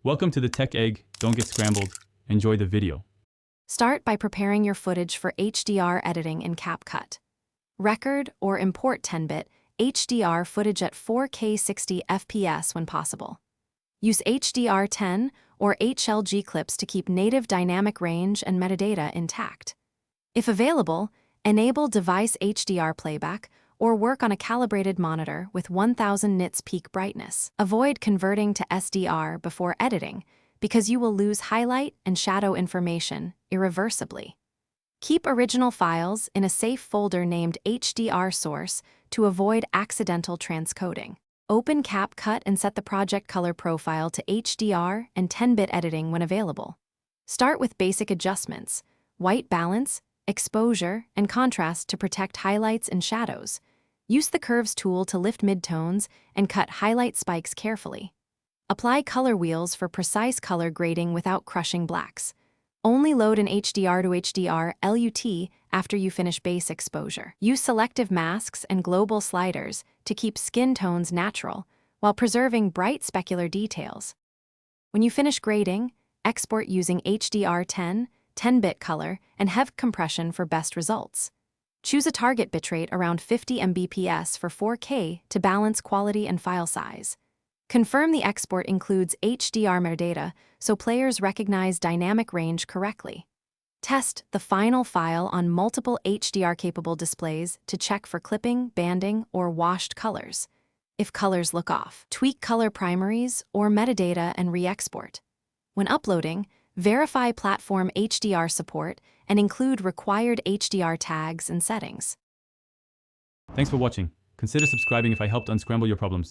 Welcome to the Tech Egg. Don't get scrambled. Enjoy the video. Start by preparing your footage for HDR editing in Capcut. Record or import 10-bit HDR footage at 4K 60 FPS when possible. Use HDR10 or HLG clips to keep native dynamic range and metadata intact. If available, enable device HDR playback or work on a calibrated monitor with 1000 nits peak brightness. Avoid converting to SDR before editing because you will lose highlight and shadow information irreversibly. Keep original files in a safe folder named HDR source to avoid accidental transcoding. Open Capcut and set the project color profile to HDR and 10-bit editing when available. Start with basic adjustments, white balance, exposure, and contrast to protect highlights and shadows. Use the curves tool to lift midtones and cut highlight spikes carefully. Apply color wheels for precise color grading without crushing blacks. Only load an HDR to HDR LUT after you finish base exposure. Use selective masks and global sliders to keep skin tones natural while preserving bright specular details. When you finish grading, export using HDR10, 10-bit color, and HEV compression for best results. Choose a target bitrate around 50 Mbps for 4K to balance quality and file size. Confirm the export includes HDR metadata so players recognize dynamic range correctly. Test the final file on multiple HDR-capable displays to check for clipping, banding, or washed colors. If colors look off, tweak color primaries or metadata and re-export. When uploading, verify platform HDR support and include required HDR tags and settings. Thanks for watching. Consider subscribing if I helped unscramble your problems.